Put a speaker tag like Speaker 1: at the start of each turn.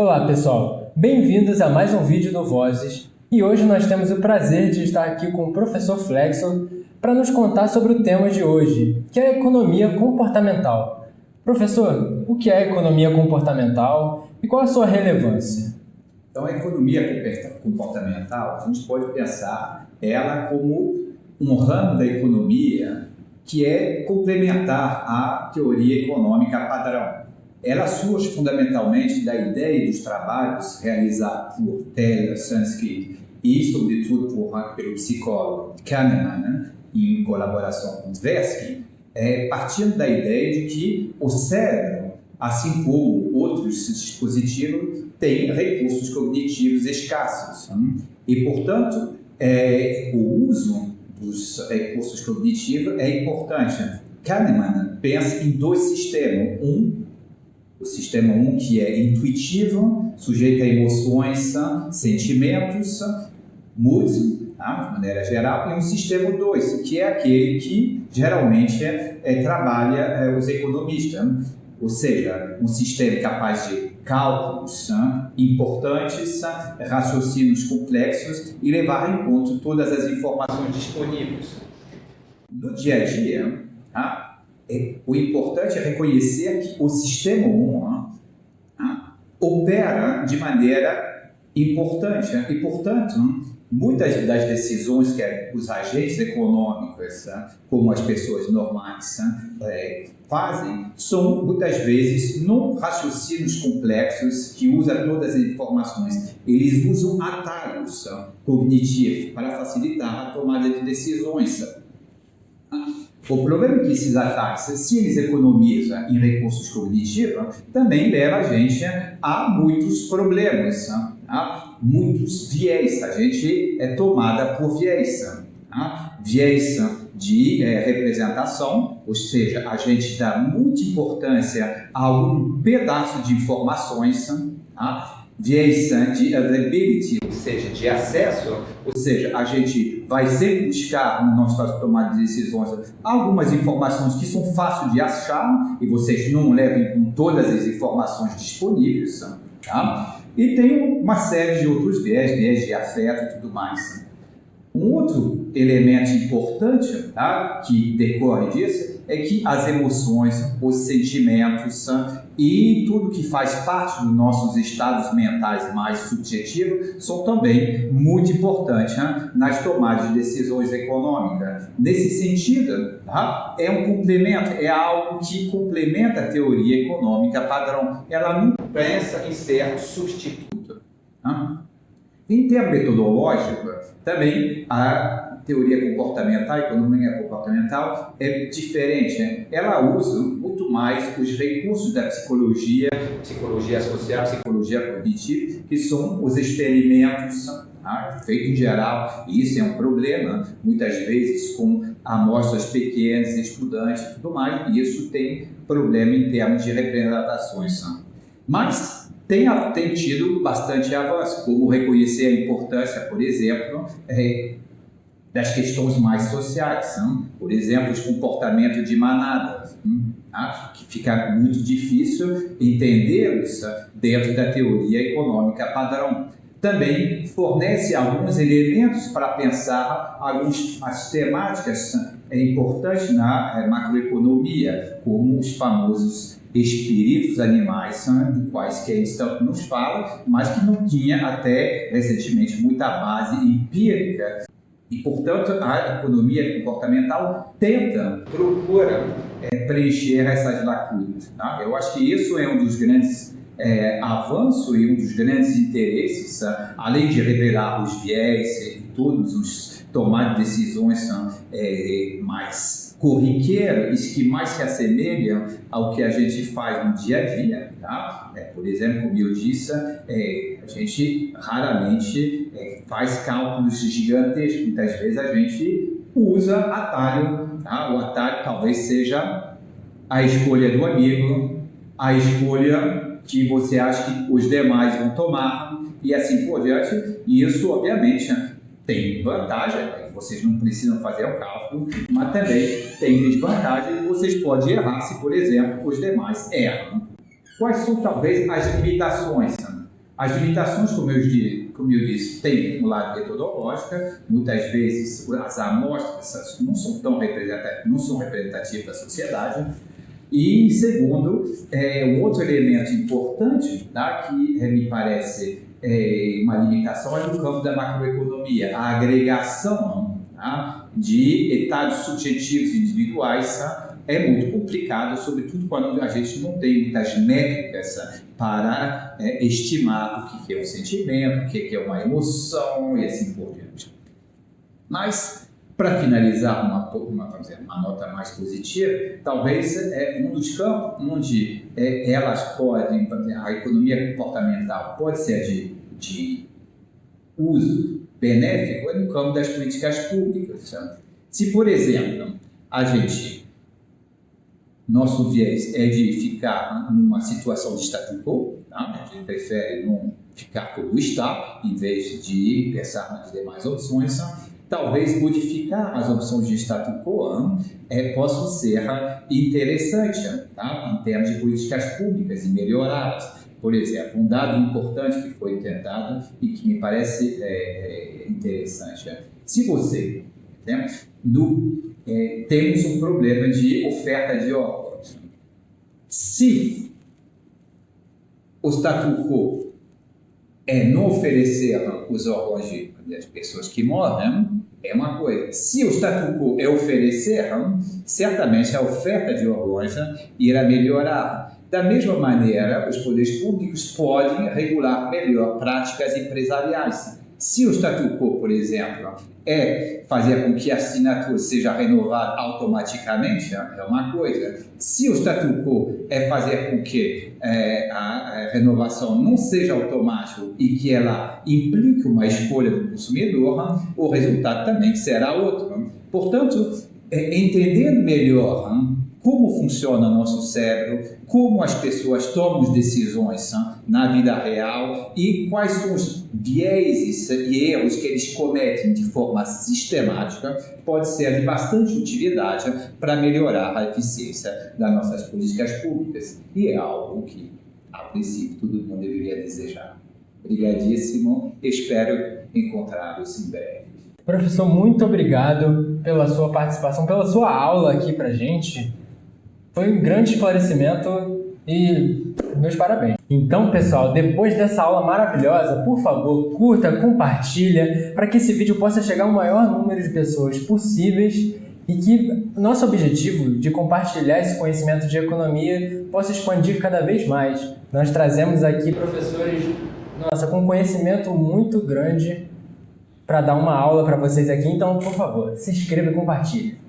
Speaker 1: Olá pessoal, bem-vindos a mais um vídeo do Vozes e hoje nós temos o prazer de estar aqui com o professor Flexon para nos contar sobre o tema de hoje, que é a economia comportamental. Professor, o que é a economia comportamental e qual a sua relevância?
Speaker 2: Então, a economia comportamental, a gente pode pensar ela como um ramo da economia que é complementar à teoria econômica padrão. Ela surge fundamentalmente da ideia dos trabalhos realizados por Taylor, Sansky e, sobretudo, pelo psicólogo Kahneman, né, em colaboração com Tversky, partindo da ideia de que o cérebro, assim como outros dispositivos, tem recursos cognitivos escassos. E, portanto, o uso dos recursos cognitivos é importante. Kahneman pensa em dois sistemas. O sistema 1, que é intuitivo, sujeito a emoções, sentimentos, moods, de maneira geral, e um sistema 2, que é aquele que geralmente trabalha os economistas, ou seja, um sistema capaz de cálculos importantes, raciocínios complexos e levar em conta todas as informações disponíveis. No dia a dia, o importante é reconhecer que o sistema 1 opera de maneira importante e, portanto, muitas das decisões que os agentes econômicos, como as pessoas normais, fazem, são muitas vezes não raciocínios complexos que usam todas as informações. Eles usam atalhos cognitivos para facilitar a tomada de decisões. O problema é que esses atalhos, se eles economizam em recursos cognitivos, também leva a gente a muitos problemas, muitos viés. A gente é tomada por viés. Viés de representação, ou seja, a gente dá muita importância a um pedaço de informações, viés de availability, ou seja, de acesso, ou seja, a gente vai sempre buscar no nosso caso de tomada de decisões algumas informações que são fáceis de achar e vocês não levem com todas as informações disponíveis, E tem uma série de outros viés de afeto e tudo mais. Um outro elemento importante que decorre disso é que as emoções, os sentimentos e tudo que faz parte dos nossos estados mentais mais subjetivos são também muito importantes nas tomadas de decisões econômicas. Nesse sentido, é um complemento, é algo que complementa a teoria econômica padrão. Ela não pensa em ser substituto. Em termos metodológicos, também a teoria comportamental, a economia comportamental é diferente. Ela usa muito mais os recursos da psicologia social, psicologia cognitiva, que são os experimentos feitos em geral. E isso é um problema, muitas vezes com amostras pequenas, estudantes e tudo mais, e isso tem problema em termos de representações. Mas tem tido bastante avanço, como reconhecer a importância, por exemplo, das questões mais sociais, por exemplo, os comportamentos de manada, que fica muito difícil entendê-los dentro da teoria econômica padrão. Também fornece alguns elementos para pensar as temáticas importantes na macroeconomia, como os famosos espíritos animais, de quais que eles tanto nos falam, mas que não tinha até recentemente muita base empírica. E, portanto, a economia comportamental procura preencher essas lacunas. Eu acho que isso é um dos grandes avanços e um dos grandes interesses, além de revelar os viés e todos os tomar decisões mais corriqueiras que mais se assemelham ao que a gente faz no dia a dia. Por exemplo, como eu disse, a gente raramente faz cálculos gigantescos. Muitas vezes a gente usa atalho. O atalho talvez seja a escolha do amigo, a escolha que você acha que os demais vão tomar e assim por diante. E isso, obviamente, tem vantagem. Vocês não precisam fazer o cálculo, mas também tem desvantagem. Vocês podem errar se, por exemplo, os demais erram. Quais são, talvez, as limitações? As limitações, como eu disse, têm um lado metodológico. Muitas vezes as amostras não são tão representativas da sociedade. E, segundo, um outro elemento importante, tá, que me parece uma limitação é no campo da macroeconomia, a agregação, tá, de estados subjetivos individuais, tá, é muito complicado, sobretudo quando a gente não tem muitas métricas para estimar o que é um sentimento, o que é uma emoção e assim por diante. Mas, para finalizar uma nota mais positiva, talvez um dos campos onde elas podem, a economia comportamental pode ser de uso benéfico é no campo das políticas públicas. Sabe? Se, por exemplo, nosso viés é de ficar numa situação de status quo, tá? A gente prefere não ficar como está, em vez de pensar nas demais opções, talvez modificar as opções de status quo possam ser interessantes, tá? Em termos de políticas públicas e melhorá-las. Por exemplo, um dado importante que foi tentado e que me parece interessante. Se você, né, temos um problema de oferta de órgãos. Se o status quo não oferecer os órgãos das pessoas que morrem, é uma coisa. Se o status quo oferecer, certamente a oferta de órgãos irá melhorar. Da mesma maneira, os poderes públicos podem regular melhor práticas empresariais. Se o status quo, por exemplo, fazer com que a assinatura seja renovada automaticamente, é uma coisa. Se o status quo fazer com que a renovação não seja automática e que ela implique uma escolha do consumidor, o resultado também será outro. Portanto, entendendo melhor como funciona o nosso cérebro, como as pessoas tomam decisões na vida real e quais são os vieses e erros que eles cometem de forma sistemática, pode ser de bastante utilidade para melhorar a eficiência das nossas políticas públicas. E é algo que, a princípio, todo mundo deveria desejar. Obrigadíssimo, espero encontrá-los em breve.
Speaker 1: Professor, muito obrigado pela sua participação, pela sua aula aqui para a gente. Foi um grande esclarecimento e meus parabéns. Então, pessoal, depois dessa aula maravilhosa, por favor, curta, compartilha, para que esse vídeo possa chegar ao maior número de pessoas possíveis e que nosso objetivo de compartilhar esse conhecimento de economia possa expandir cada vez mais. Nós trazemos aqui professores, com conhecimento muito grande para dar uma aula para vocês aqui. Então, por favor, se inscreva e compartilhe.